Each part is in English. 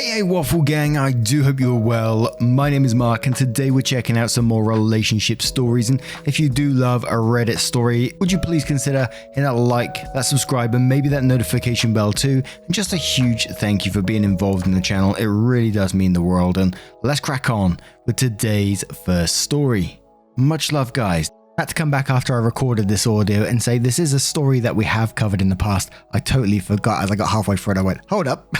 Hey Waffle Gang, I do hope you're well. My name is Mark and today we're checking out some more relationship stories, and if you do love a Reddit story, would you please consider hitting that like, that subscribe and maybe that notification bell too, and just a huge thank you for being involved in the channel. It really does mean the world, and let's crack on with today's first story. Much love guys. I had to come back after I recorded this audio and say this is a story that we have covered in the past. I totally forgot. As I got halfway through it, I went, hold up.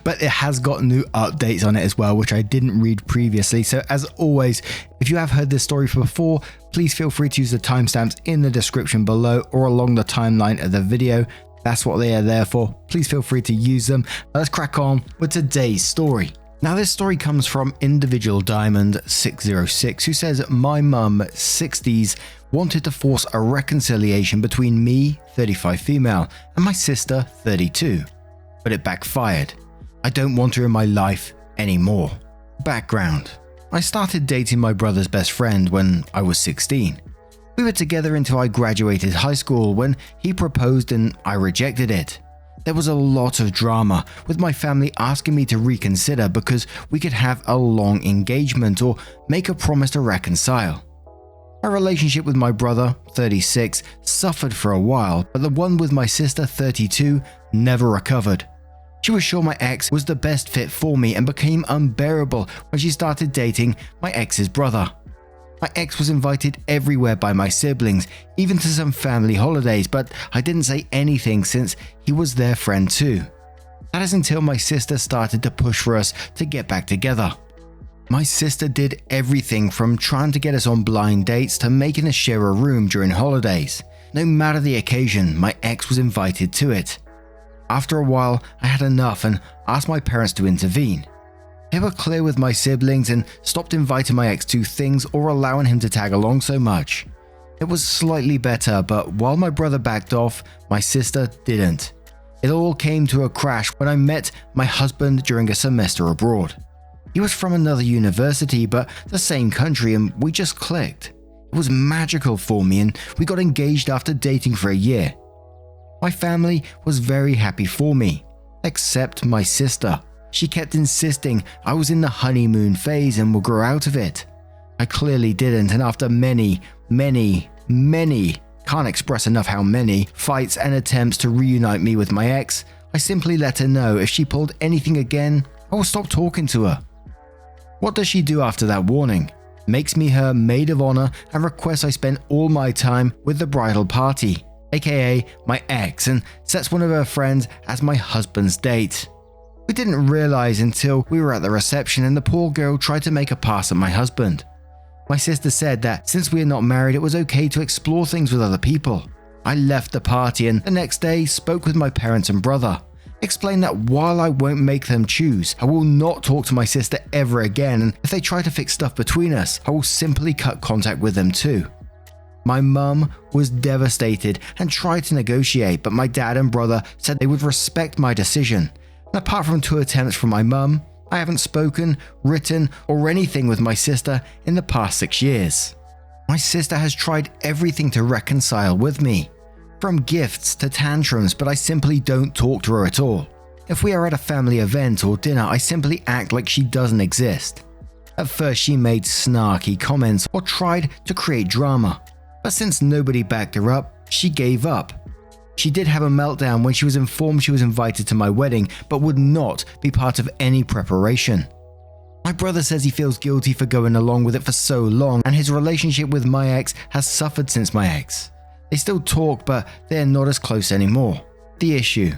But it has got new updates on it as well, which I didn't read previously. So as always, if you have heard this story before, please feel free to use the timestamps in the description below or along the timeline of the video. That's what they are there for. Please feel free to use them. Let's crack on with today's story. Now this story comes from Individual Diamond 606, who says, my mum, 60s, wanted to force a reconciliation between me, 35 female, and my sister, 32. But it backfired. I don't want her in my life anymore. Background. I started dating my brother's best friend when I was 16. We were together until I graduated high school when he proposed and I rejected it. There was a lot of drama, with my family asking me to reconsider because we could have a long engagement or make a promise to reconcile. My relationship with my brother, 36, suffered for a while, but the one with my sister, 32, never recovered. She was sure my ex was the best fit for me and became unbearable when she started dating my ex's brother. My ex was invited everywhere by my siblings, even to some family holidays, but I didn't say anything since he was their friend too. That is until my sister started to push for us to get back together. My sister did everything from trying to get us on blind dates to making us share a room during holidays. No matter the occasion, my ex was invited to it. After a while, I had enough and asked my parents to intervene. They were clear with my siblings and stopped inviting my ex to things or allowing him to tag along so much. It was slightly better, but while my brother backed off, my sister didn't. It all came to a crash when I met my husband during a semester abroad. He was from another university but the same country, and we just clicked. It was magical for me and we got engaged after dating for a year. My family was very happy for me, except my sister. She kept insisting I was in the honeymoon phase and would grow out of it. I clearly didn't, and after many, can't express enough how many, fights and attempts to reunite me with my ex, I simply let her know if she pulled anything again, I will stop talking to her. What does she do after that warning? Makes me her maid of honor and requests I spend all my time with the bridal party, aka my ex, and sets one of her friends as my husband's date. We didn't realize until we were at the reception and the poor girl tried to make a pass at my husband. My sister said that since we are not married, it was okay to explore things with other people. I left the party and the next day spoke with my parents and brother. Explained that while I won't make them choose, I will not talk to my sister ever again, and if they try to fix stuff between us, I will simply cut contact with them too. My mum was devastated and tried to negotiate, but my dad and brother said they would respect my decision. And apart from 2 attempts from my mum, I haven't spoken, written, or anything with my sister in the past 6 years. My sister has tried everything to reconcile with me, from gifts to tantrums, but I simply don't talk to her at all. If we are at a family event or dinner, I simply act like she doesn't exist. At first she made snarky comments or tried to create drama, but since nobody backed her up, she gave up. She did have a meltdown when she was informed she was invited to my wedding, but would not be part of any preparation. My brother says he feels guilty for going along with it for so long, and his relationship with my ex has suffered since my ex. They still talk, but they're not as close anymore. The issue.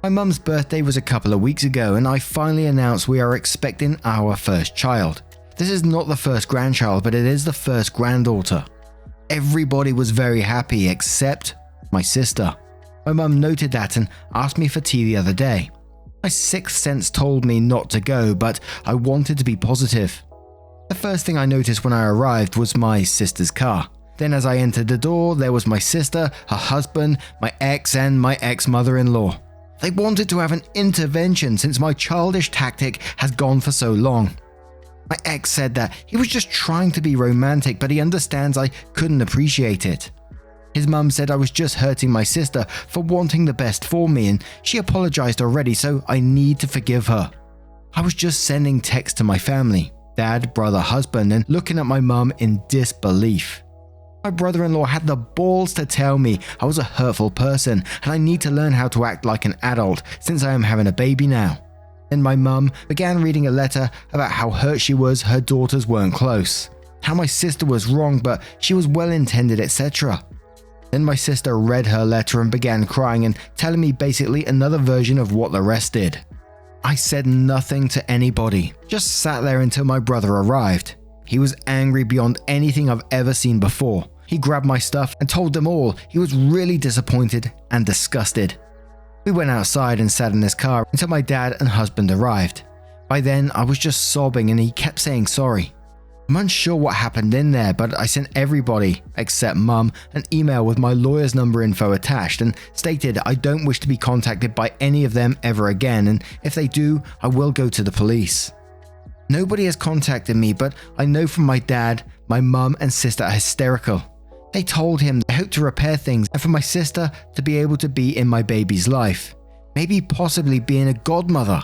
My mum's birthday was a couple of weeks ago, and I finally announced we are expecting our first child. This is not the first grandchild, but it is the first granddaughter. Everybody was very happy except my sister. My mum noted that and asked me for tea the other day. My sixth sense told me not to go, but I wanted to be positive. The first thing I noticed when I arrived was my sister's car. Then as I entered the door, there was my sister, her husband, my ex, and my ex-mother-in-law. They wanted to have an intervention since my childish tactic has gone for so long. My ex said that he was just trying to be romantic, but he understands I couldn't appreciate it. His mum said I was just hurting my sister for wanting the best for me, and she apologized already, so I need to forgive her. I was just sending texts to my family, dad, brother, husband, and looking at my mum in disbelief. My brother-in-law had the balls to tell me I was a hurtful person and I need to learn how to act like an adult since I am having a baby now. Then my mum began reading a letter about how hurt she was her daughters weren't close, how my sister was wrong but she was well-intended, etc. Then my sister read her letter and began crying and telling me basically another version of what the rest did. I said nothing to anybody, just sat there until my brother arrived. He was angry beyond anything I've ever seen before. He grabbed my stuff and told them all he was really disappointed and disgusted. We went outside and sat in his car until my dad and husband arrived. By then, I was just sobbing and he kept saying sorry. I'm unsure what happened in there, but I sent everybody, except Mum, an email with my lawyer's number info attached and stated I don't wish to be contacted by any of them ever again, and if they do, I will go to the police. Nobody has contacted me, but I know from my dad, my mum and sister are hysterical. They told him they hope to repair things and for my sister to be able to be in my baby's life, maybe possibly being a godmother.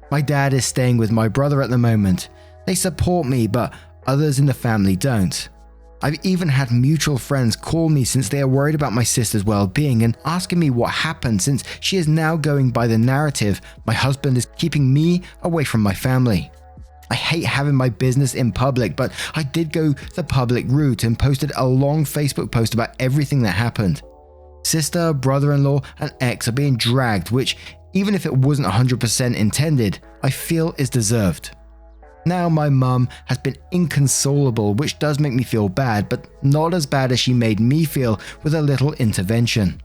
My dad is staying with my brother at the moment. They support me, but others in the family don't. I've even had mutual friends call me since they are worried about my sister's well-being and asking me what happened since she is now going by the narrative my husband is keeping me away from my family. I hate having my business in public, but I did go the public route and posted a long Facebook post about everything that happened. Sister, brother-in-law, and ex are being dragged, which, even if it wasn't 100% intended, I feel is deserved. Now my mum has been inconsolable, which does make me feel bad, but not as bad as she made me feel with a little intervention.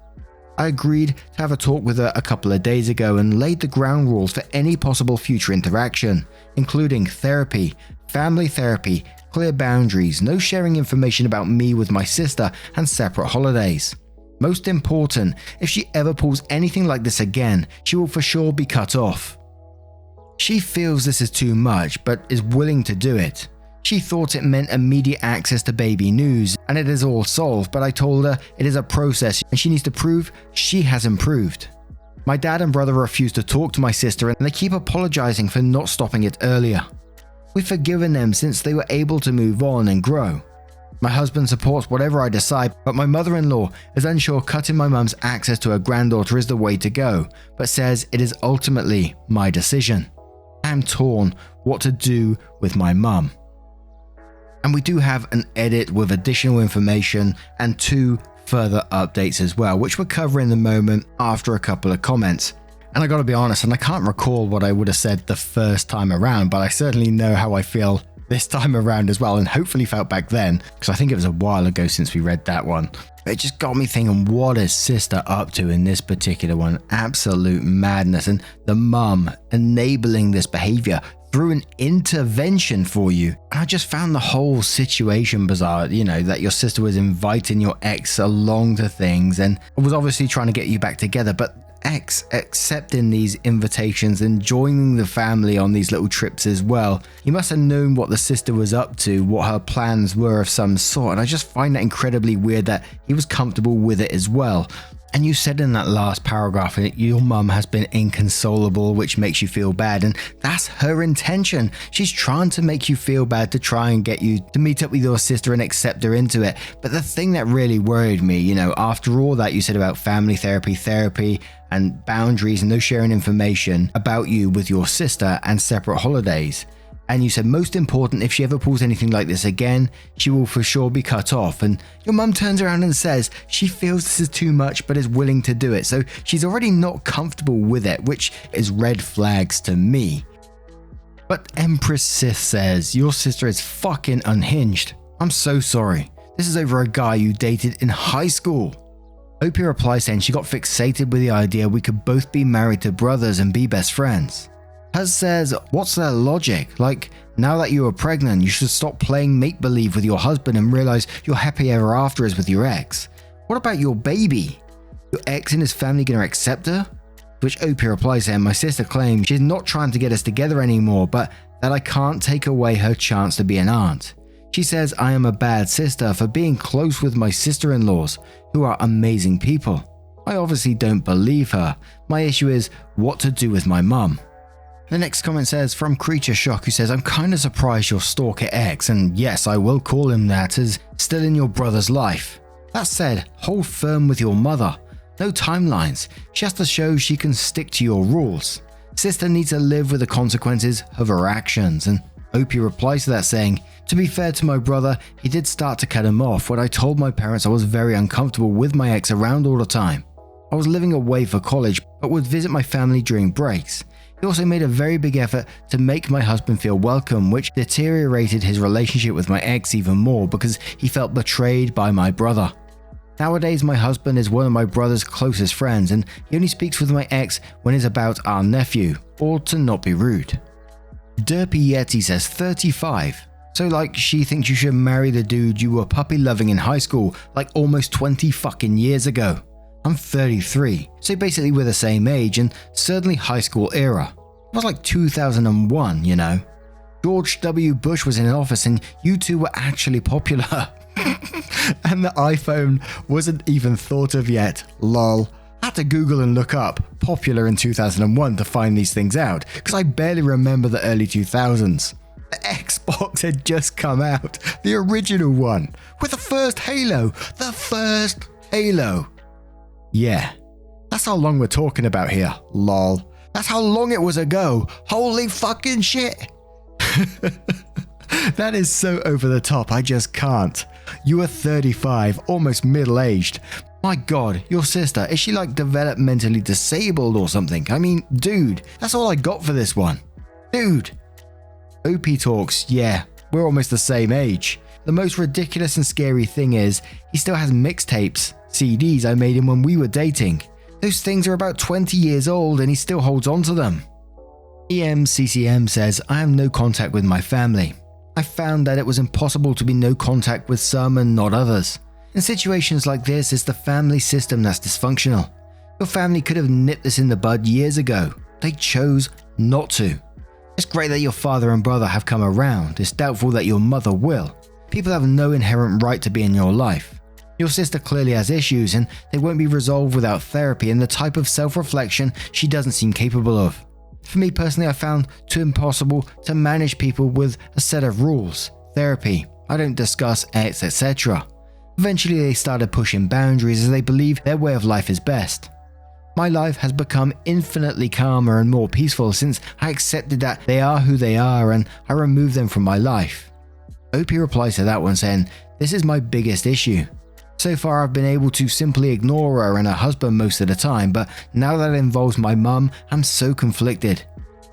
I agreed to have a talk with her a couple of days ago and laid the ground rules for any possible future interaction, including therapy, family therapy, clear boundaries, no sharing information about me with my sister, and separate holidays. Most important, if she ever pulls anything like this again, she will for sure be cut off. She feels this is too much, but is willing to do it. She thought it meant immediate access to baby news, and it is all solved, but I told her it is a process and she needs to prove she has improved. My dad and brother refuse to talk to my sister and they keep apologizing for not stopping it earlier. We've forgiven them since they were able to move on and grow. My husband supports whatever I decide, but my mother-in-law is unsure cutting my mum's access to her granddaughter is the way to go, but says it is ultimately my decision. I am torn what to do with my mum. And we do have an edit with additional information and 2 further updates as well, which we'll cover in a moment after a couple of comments. And I gotta be honest, and I can't recall what I would have said the first time around, but I certainly know how I feel this time around as well, and hopefully felt back then, because I think it was a while ago since we read that one. It just got me thinking, what is sister up to in this particular one? Absolute madness, and the mum enabling this behavior through an intervention for you. And I just found the whole situation bizarre, that your sister was inviting your ex along to things and was obviously trying to get you back together, but ex accepting these invitations and joining the family on these little trips as well. He must have known what the sister was up to, what her plans were of some sort, and I just find that incredibly weird that he was comfortable with it as well. And you said in that last paragraph that your mum has been inconsolable, which makes you feel bad, and that's her intention. She's trying to make you feel bad to try and get you to meet up with your sister and accept her into it. But the thing that really worried me, after all that you said about family therapy, and boundaries and no sharing information about you with your sister and separate holidays. And you said most important, if she ever pulls anything like this again, she will for sure be cut off. And your mum turns around and says she feels this is too much but is willing to do it. So she's already not comfortable with it, which is red flags to me. But Empress Sith says, your sister is fucking unhinged. I'm so sorry. This is over a guy you dated in high school. Opie replies saying she got fixated with the idea we could both be married to brothers and be best friends. Huz says, what's their logic? Like, now that you are pregnant, you should stop playing make-believe with your husband and realize your happy ever after is with your ex. What about your baby? Your ex and his family gonna accept her? To which Opie replies saying, my sister claims she's not trying to get us together anymore, but that I can't take away her chance to be an aunt. She says I am a bad sister for being close with my sister-in-laws, who are amazing people. I obviously don't believe her. My issue is what to do with my mum. The next comment says from Creature Shock, who says, I'm kinda surprised your stalker ex, and yes, I will call him that, is still in your brother's life. That said, hold firm with your mother. No timelines. She has to show she can stick to your rules. Sister needs to live with the consequences of her actions. And Opie replies to that saying, to be fair to my brother, he did start to cut him off when I told my parents I was very uncomfortable with my ex around all the time. I was living away for college, but would visit my family during breaks. He also made a very big effort to make my husband feel welcome, which deteriorated his relationship with my ex even more because he felt betrayed by my brother. Nowadays, my husband is one of my brother's closest friends, and he only speaks with my ex when it's about our nephew, or to not be rude. Derpy Yeti says 35. So like she thinks you should marry the dude you were puppy loving in high school like almost 20 fucking years ago. I'm 33, so basically we're the same age and certainly high school era. It was like 2001, you know. George W. Bush was in office and you two were actually popular. And the iPhone wasn't even thought of yet, lol. I had to Google and look up popular in 2001 to find these things out, because I barely remember the early 2000s. The Xbox had just come out, the original one, with the first Halo. The first Halo. Yeah, that's how long we're talking about here, lol. That's how long it was ago. Holy fucking shit. That is so over the top, I just can't. You are 35, almost middle-aged. My god, your sister, is she like developmentally disabled or something? I mean, dude, that's all I got for this one. Dude. OP talks, yeah, we're almost the same age. The most ridiculous and scary thing is, he still has mixtapes, CDs I made him when we were dating. Those things are about 20 years old and he still holds on to them. EMCCM says, I have no contact with my family. I found that it was impossible to be no contact with some and not others. In situations like this, it's the family system that's dysfunctional. Your family could have nipped this in the bud years ago. They chose not to. It's great that your father and brother have come around. It's doubtful that your mother will. People have no inherent right to be in your life. Your sister clearly has issues and they won't be resolved without therapy and the type of self-reflection she doesn't seem capable of. For me personally, I found too impossible to manage people with a set of rules, therapy, I don't discuss X, etc. Eventually they started pushing boundaries as they believe their way of life is best. My life has become infinitely calmer and more peaceful since I accepted that they are who they are and I removed them from my life. OP replies to that one saying, this is my biggest issue. So far I've been able to simply ignore her and her husband most of the time, but now that it involves my mum, I'm so conflicted.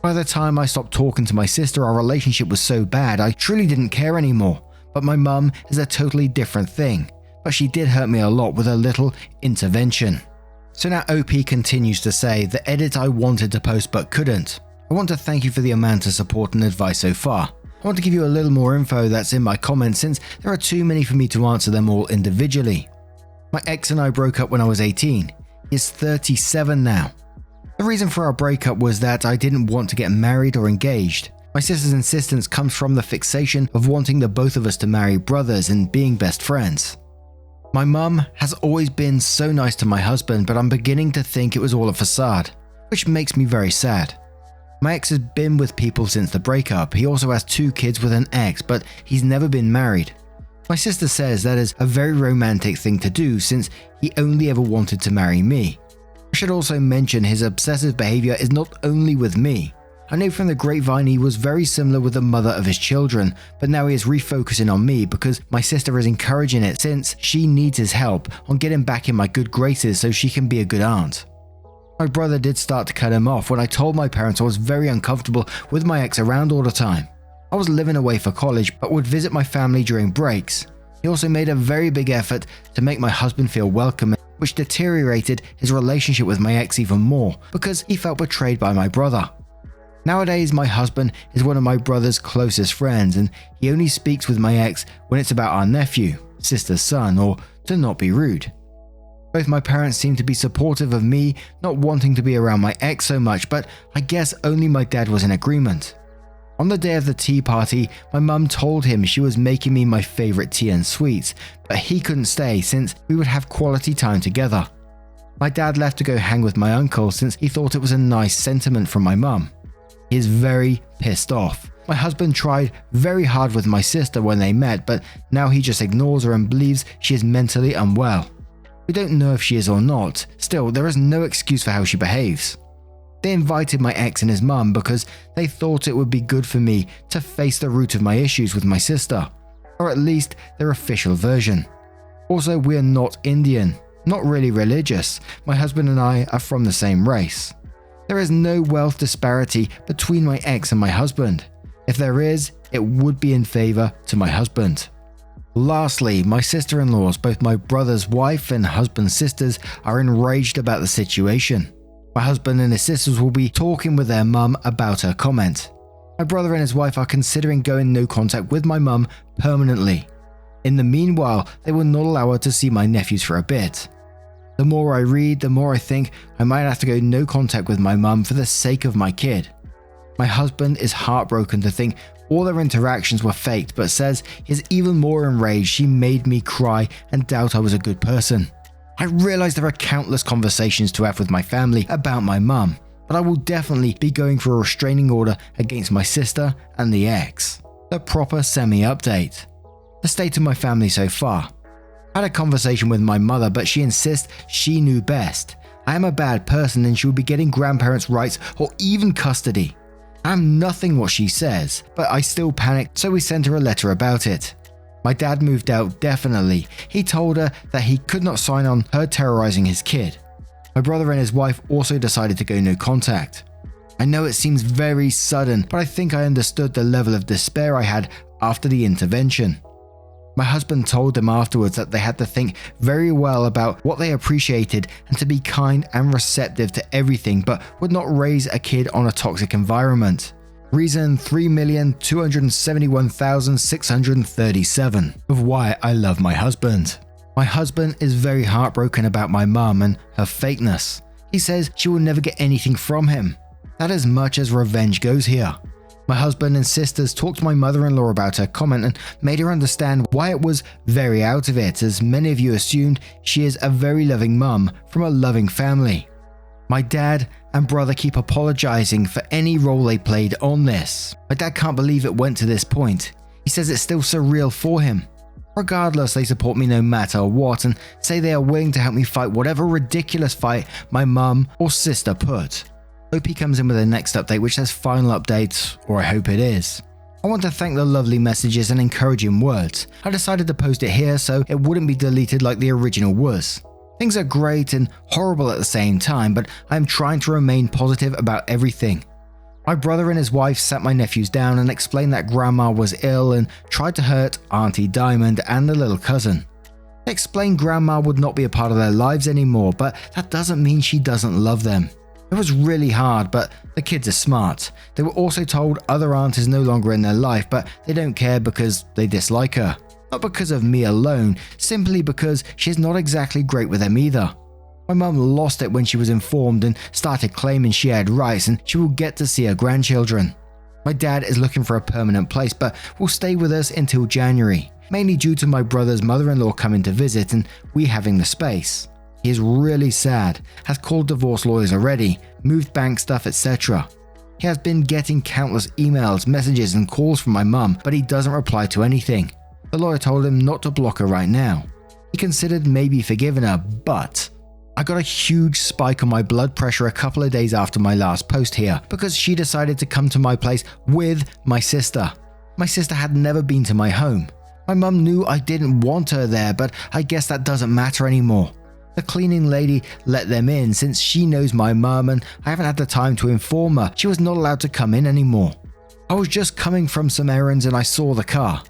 By the time I stopped talking to my sister, our relationship was so bad I truly didn't care anymore, but my mum is a totally different thing. But she did hurt me a lot with a little intervention. So now OP continues to say, the edit I wanted to post but couldn't. I want to thank you for the amount of support and advice so far. I want to give you a little more info that's in my comments since there are too many for me to answer them all individually. My ex and I broke up when I was 18. He is 37 now. The reason for our breakup was that I didn't want to get married or engaged. My sister's insistence comes from the fixation of wanting the both of us to marry brothers and being best friends. My mum has always been so nice to my husband, but I'm beginning to think it was all a facade, which makes me very sad. My ex has been with people since the breakup. He also has 2 kids with an ex, but he's never been married. My sister says that is a very romantic thing to do since he only ever wanted to marry me. I should also mention his obsessive behavior is not only with me. I know from the grapevine he was very similar with the mother of his children, but now he is refocusing on me because my sister is encouraging it since she needs his help on getting back in my good graces so she can be a good aunt. My brother did start to cut him off when I told my parents I was very uncomfortable with my ex around all the time. I was living away for college but would visit my family during breaks. He also made a very big effort to make my husband feel welcome, which deteriorated his relationship with my ex even more because he felt betrayed by my brother. Nowadays, my husband is one of my brother's closest friends and he only speaks with my ex when it's about our nephew, sister's son, or to not be rude. Both my parents seem to be supportive of me not wanting to be around my ex so much, but I guess only my dad was in agreement. On the day of the tea party, my mum told him she was making me my favourite tea and sweets, but he couldn't stay since we would have quality time together. My dad left to go hang with my uncle since he thought it was a nice sentiment from my mum. He is very pissed off. My husband tried very hard with my sister when they met, but now he just ignores her and believes she is mentally unwell. We don't know if she is or not. Still, there is no excuse for how she behaves. They invited my ex and his mum because they thought it would be good for me to face the root of my issues with my sister, or at least their official version. Also, we are not Indian, not really religious. My husband and I are from the same race. There is no wealth disparity between my ex and my husband. If there is, it would be in favor to my husband. Lastly, my sister-in-laws, both my brother's wife and husband's sisters, are enraged about the situation. My husband and his sisters will be talking with their mum about her comment. My brother and his wife are considering going no contact with my mum permanently. In the meanwhile, they will not allow her to see my nephews for a bit. The more I read, the more I think I might have to go no contact with my mum for the sake of my kid. My husband is heartbroken to think all their interactions were faked, but says he is even more enraged she made me cry and doubt I was a good person. I realize there are countless conversations to have with my family about my mum, but I will definitely be going for a restraining order against my sister and the ex. The proper semi-update. The state of my family so far. I had a conversation with my mother, but she insists she knew best. I am a bad person and she will be getting grandparents' rights or even custody. I am nothing what she says, but I still panicked, so we sent her a letter about it. My dad moved out definitely. He told her that he could not sign on her terrorizing his kid. My brother and his wife also decided to go no contact. I know it seems very sudden, but I think I understood the level of despair I had after the intervention. My husband told them afterwards that they had to think very well about what they appreciated and to be kind and receptive to everything, but would not raise a kid on a toxic environment. Reason 3,271,637 of why I love my husband. My husband is very heartbroken about my mum and her fakeness. He says she will never get anything from him. That as much as revenge goes here. My husband and sisters talked to my mother-in-law about her comment and made her understand why it was very out of it, as many of you assumed she is a very loving mum from a loving family. My dad and brother keep apologizing for any role they played on this. My dad can't believe it went to this point. He says it's still surreal for him. Regardless, they support me no matter what and say they are willing to help me fight whatever ridiculous fight my mum or sister put. Hope he comes in with the next update, which says final update, or I hope it is. I want to thank the lovely messages and encouraging words. I decided to post it here so it wouldn't be deleted like the original was. Things are great and horrible at the same time, but I am trying to remain positive about everything. My brother and his wife sat my nephews down and explained that grandma was ill and tried to hurt Auntie Diamond and the little cousin. They explained grandma would not be a part of their lives anymore, but that doesn't mean she doesn't love them. It was really hard, but the kids are smart. They were also told other aunt is no longer in their life, but they don't care because they dislike her. Not because of me alone, simply because she's not exactly great with them either. My mum lost it when she was informed and started claiming she had rights and she will get to see her grandchildren. My dad is looking for a permanent place but will stay with us until January, mainly due to my brother's mother-in-law coming to visit and we having the space. He is really sad, has called divorce lawyers already, moved bank stuff, etc. He has been getting countless emails, messages and calls from my mum, but he doesn't reply to anything. The lawyer told him not to block her right now. He considered maybe forgiving her, but I got a huge spike on my blood pressure a couple of days after my last post here because she decided to come to my place with my sister. My sister had never been to my home. My mum knew I didn't want her there, but I guess that doesn't matter anymore. The cleaning lady let them in since she knows my mum and I haven't had the time to inform her she was not allowed to come in anymore. I was just coming from some errands and I saw the car.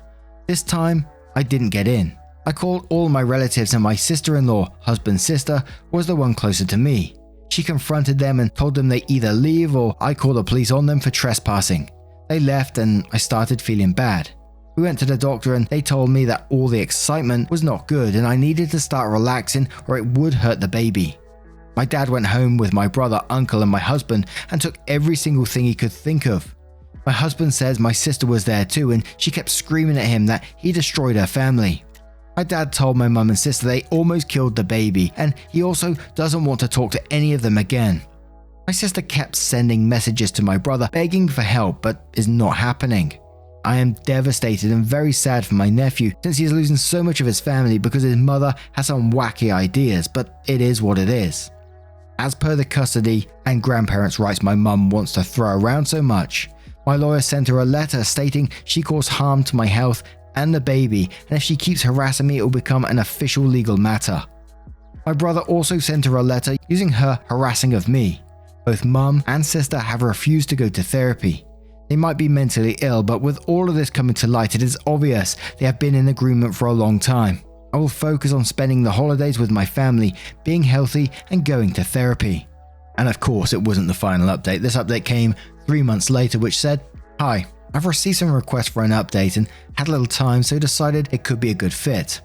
This time, I didn't get in. I called all my relatives and my sister-in-law, husband's sister, was the one closer to me. She confronted them and told them they either leave or I call the police on them for trespassing. They left and I started feeling bad. We went to the doctor and they told me that all the excitement was not good and I needed to start relaxing or it would hurt the baby. My dad went home with my brother, uncle and my husband and took every single thing he could think of. My husband says my sister was there too and she kept screaming at him that he destroyed her family. My dad told my mum and sister they almost killed the baby and he also doesn't want to talk to any of them again. My sister kept sending messages to my brother begging for help, but is not happening. I am devastated and very sad for my nephew since he is losing so much of his family because his mother has some wacky ideas, but it is what it is. As per the custody and grandparents' rights my mum wants to throw around so much, my lawyer sent her a letter stating she caused harm to my health and the baby, and if she keeps harassing me it will become an official legal matter. My brother also sent her a letter using her harassing of me. Both mum and sister have refused to go to therapy. They might be mentally ill, but with all of this coming to light, it is obvious they have been in agreement for a long time. I will focus on spending the holidays with my family, being healthy, and going to therapy. And of course, it wasn't the final update. This update came 3 months later, which said, "Hi, I've received some requests for an update and had a little time, so decided it could be a good fit.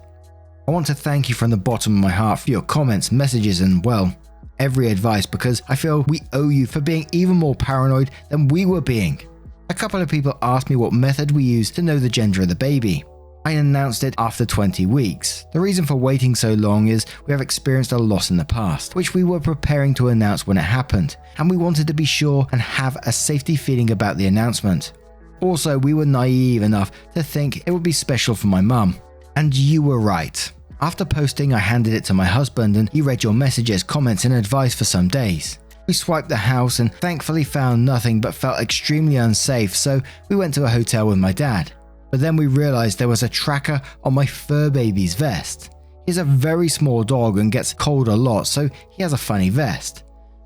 I want to thank you from the bottom of my heart for your comments, messages, and, well, every advice, because I feel we owe you for being even more paranoid than we were being. A couple of people asked me what method we used to know the gender of the baby. I announced it after 20 weeks. The reason for waiting so long is we have experienced a loss in the past, which we were preparing to announce when it happened, and we wanted to be sure and have a safety feeling about the announcement. Also, we were naive enough to think it would be special for my mum. And you were right. After posting, I handed it to my husband and he read your messages, comments, and advice for some days. We swiped the house and thankfully found nothing but felt extremely unsafe, so we went to a hotel with my dad. But then we realized there was a tracker on my fur baby's vest. He's a very small dog and gets cold a lot, so he has a funny vest.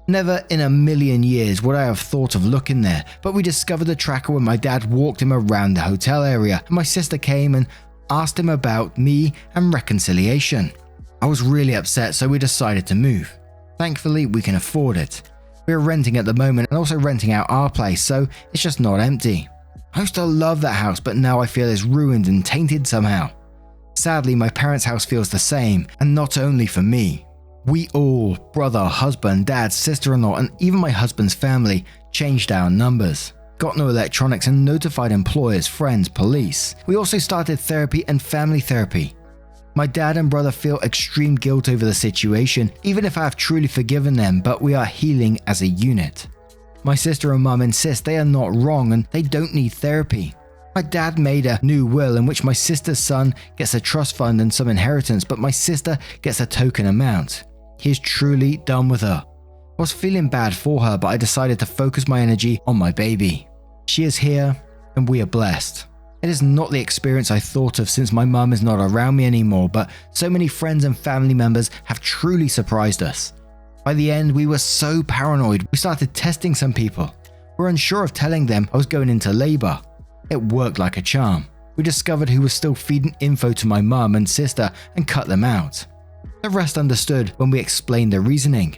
Never in a million years would I have thought of looking there, but we discovered the tracker when my dad walked him around the hotel area and my sister came and asked him about me and reconciliation. I was really upset, so we decided to move. Thankfully, we can afford it. We are renting at the moment and also renting out our place, so it's just not empty. I used to love that house, but now I feel it's ruined and tainted somehow. Sadly, my parents' house feels the same, and not only for me. We all, brother, husband, dad, sister-in-law, and even my husband's family, changed our numbers. Got no electronics and notified employers, friends, police. We also started therapy and family therapy. My dad and brother feel extreme guilt over the situation, even if I have truly forgiven them, but we are healing as a unit. My sister and mum insist they are not wrong and they don't need therapy. My dad made a new will in which my sister's son gets a trust fund and some inheritance, but my sister gets a token amount. He is truly done with her. I was feeling bad for her, but I decided to focus my energy on my baby. She is here and we are blessed. It is not the experience I thought of since my mum is not around me anymore, but so many friends and family members have truly surprised us. By the end, we were so paranoid, we started testing some people. We were unsure of telling them I was going into labor. It worked like a charm. We discovered who was still feeding info to my mum and sister and cut them out. The rest understood when we explained the reasoning.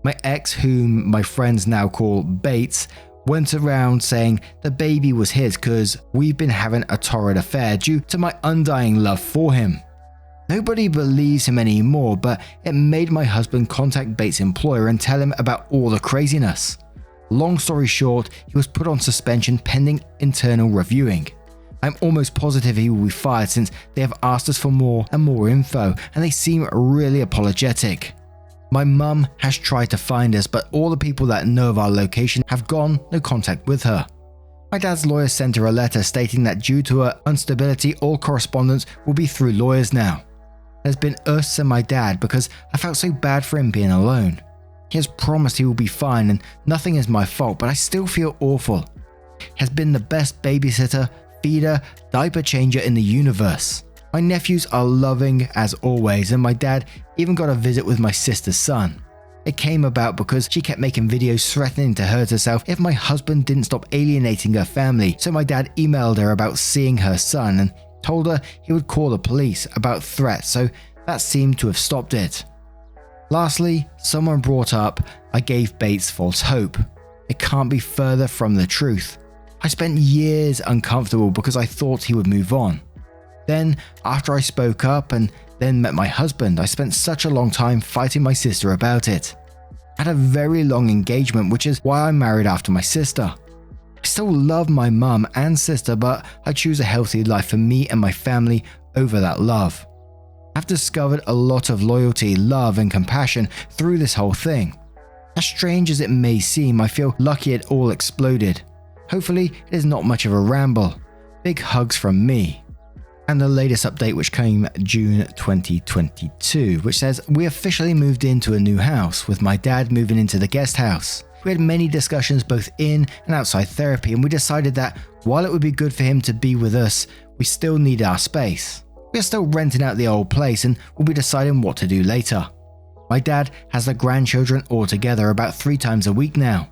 My ex, whom my friends now call Bates, went around saying the baby was his because we've been having a torrid affair due to my undying love for him. Nobody believes him anymore, but it made my husband contact Bates' employer and tell him about all the craziness. Long story short, he was put on suspension pending internal reviewing. I'm almost positive he will be fired since they have asked us for more and more info and they seem really apologetic. My mum has tried to find us, but all the people that know of our location have gone no contact with her. My dad's lawyer sent her a letter stating that due to her instability, all correspondence will be through lawyers now. There's been us and my dad because I felt so bad for him being alone. He has promised he will be fine and nothing is my fault, but I still feel awful. He has been the best babysitter, feeder, diaper changer in the universe. My nephews are loving as always, and my dad even got a visit with my sister's son. It came about because she kept making videos threatening to hurt herself if my husband didn't stop alienating her family, so my dad emailed her about seeing her son and told her he would call the police about threats, so that seemed to have stopped it. Lastly, someone brought up I gave Bates false hope. It can't be further from the truth. I spent years uncomfortable because I thought he would move on. Then, after I spoke up and then met my husband, I spent such a long time fighting my sister about it. I had a very long engagement, which is why I married after my sister. I still love my mum and sister, but I choose a healthy life for me and my family over that love. I've discovered a lot of loyalty, love, and compassion through this whole thing. As strange as it may seem, I feel lucky it all exploded. Hopefully, it is not much of a ramble. Big hugs from me. And the latest update, which came June 2022, which says, we officially moved into a new house, with my dad moving into the guest house. We had many discussions both in and outside therapy, and we decided that while it would be good for him to be with us, we still need our space. We are still renting out the old place and we'll be deciding what to do later. My dad has the grandchildren all together about 3 times a week now.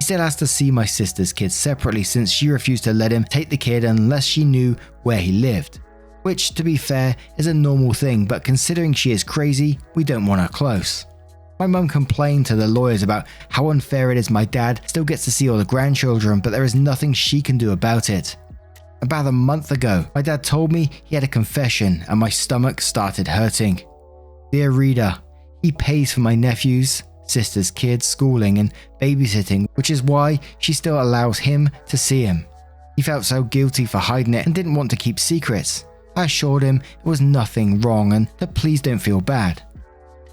He still has to see my sister's kids separately since she refused to let him take the kid unless she knew where he lived. Which, to be fair, is a normal thing, but considering she is crazy, we don't want her close. My mum complained to the lawyers about how unfair it is my dad still gets to see all the grandchildren, but there is nothing she can do about it. About a month ago, my dad told me he had a confession and my stomach started hurting. Dear reader, he pays for my nephew's, sister's kids' schooling and babysitting, which is why she still allows him to see him. He felt so guilty for hiding it and didn't want to keep secrets. I assured him it was nothing wrong and that please don't feel bad.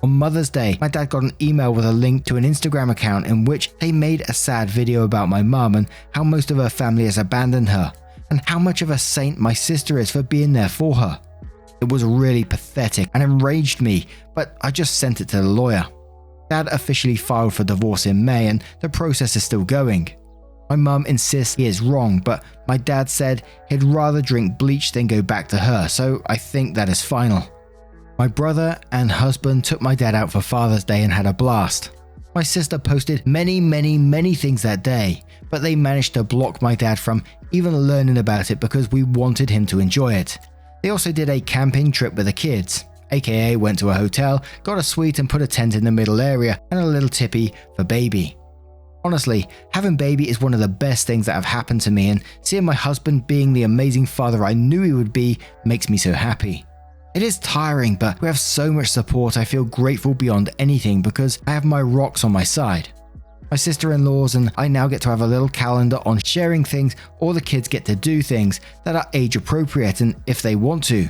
On Mother's Day, my dad got an email with a link to an Instagram account in which they made a sad video about my mum and how most of her family has abandoned her, and how much of a saint my sister is for being there for her. It was really pathetic and enraged me, but I just sent it to the lawyer. Dad officially filed for divorce in May and the process is still going. My mum insists he is wrong, but my dad said he'd rather drink bleach than go back to her, so I think that is final. My brother and husband took my dad out for Father's Day and had a blast. My sister posted many things that day, but they managed to block my dad from even learning about it because we wanted him to enjoy it. They also did a camping trip with the kids, aka went to a hotel, got a suite and put a tent in the middle area and a little tippy for baby. Honestly, having baby is one of the best things that have happened to me, and seeing my husband being the amazing father I knew he would be makes me so happy. It is tiring, but we have so much support. I feel grateful beyond anything because I have my rocks on my side. My sister-in-laws and I now get to have a little calendar on sharing things. All the kids get to do things that are age appropriate, and if they want to,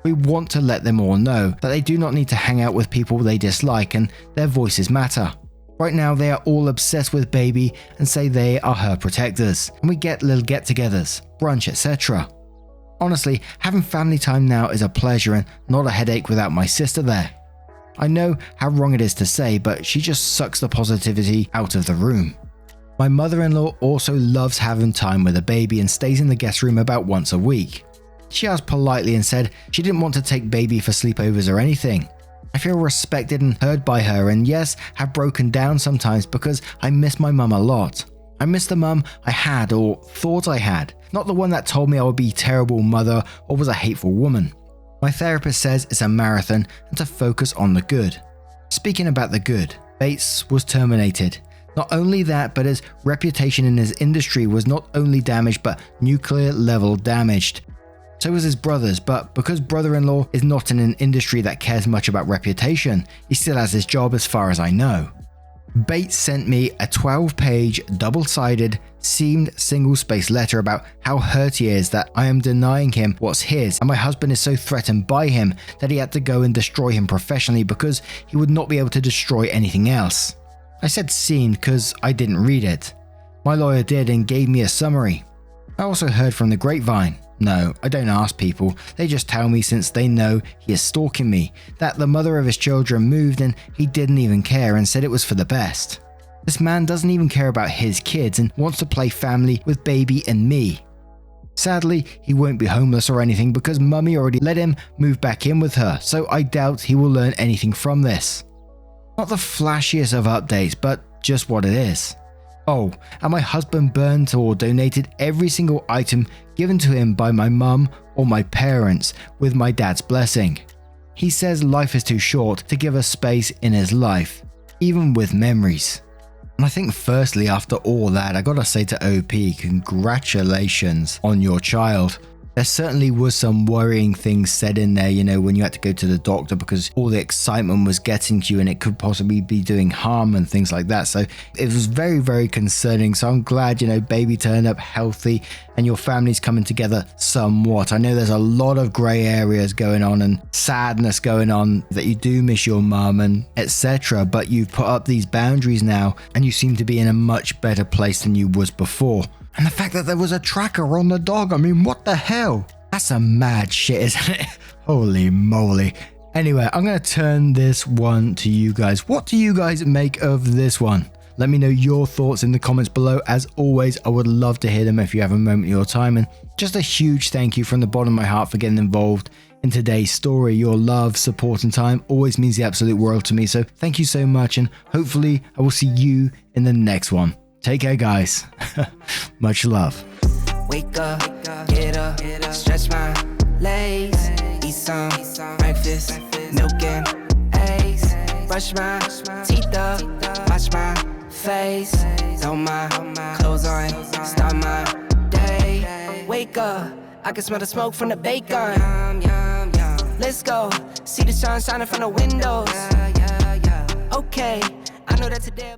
we want to let them all know that they do not need to hang out with people they dislike and their voices matter. Right now they are all obsessed with baby and say they are her protectors, and we get little get-togethers, brunch, etc. Honestly, having family time now is a pleasure and not a headache without my sister there. I know how wrong it is to say, but she just sucks the positivity out of the room. My mother-in-law also loves having time with the baby and stays in the guest room about once a week. She asked politely and said she didn't want to take baby for sleepovers or anything. I feel respected and heard by her, and yes, have broken down sometimes because I miss my mum a lot. I miss the mum I had or thought I had, not the one that told me I would be a terrible mother or was a hateful woman. My therapist says it's a marathon and to focus on the good. Speaking about the good, Bates was terminated. Not only that, but his reputation in his industry was not only damaged but nuclear level damaged. So was his brother's, but because brother-in-law is not in an industry that cares much about reputation, he still has his job as far as I know. Bates sent me a 12-page, double-sided, seamed single-space letter about how hurt he is that I am denying him what's his, and my husband is so threatened by him that he had to go and destroy him professionally because he would not be able to destroy anything else. I said seamed because I didn't read it. My lawyer did and gave me a summary. I also heard from the grapevine. No, I don't ask people, they just tell me since they know he is stalking me, that the mother of his children moved and he didn't even care and said it was for the best. This man doesn't even care about his kids and wants to play family with baby and me. Sadly, he won't be homeless or anything because mummy already let him move back in with her, so I doubt he will learn anything from this. Not the flashiest of updates, but just what it is. Oh, and my husband burned or donated every single item given to him by my mum or my parents with my dad's blessing. He says life is too short to give us space in his life, even with memories. And I think firstly, after all that, I gotta say to OP, congratulations on your child. there certainly was some worrying things said in there, you know, when you had to go to the doctor because all the excitement was getting to you and it could possibly be doing harm and things like that. So it was very, very concerning. So I'm glad, you know, baby turned up healthy and your family's coming together somewhat. I know there's a lot of grey areas going on and sadness going on that you do miss your mum and etc. But you've put up these boundaries now and you seem to be in a much better place than you was before. And the fact that there was a tracker on the dog, I mean, what the hell? That's some mad shit, isn't it? Holy moly. Anyway, I'm going to turn this one to you guys. What do you guys make of this one? Let me know your thoughts in the comments below. As always, I would love to hear them if you have a moment of your time. And just a huge thank you from the bottom of my heart for getting involved in today's story. Your love, support and time always means the absolute world to me. So thank you so much, and hopefully I will see you in the next one. Take care, guys. Much love. Wake up, get up, stretch my legs, eat some breakfast, milk and eggs, brush my teeth up, wash my face, throw my clothes on, start my day. Wake up, I can smell the smoke from the bacon. Let's go, see the sun shining from the windows. Okay, I know that today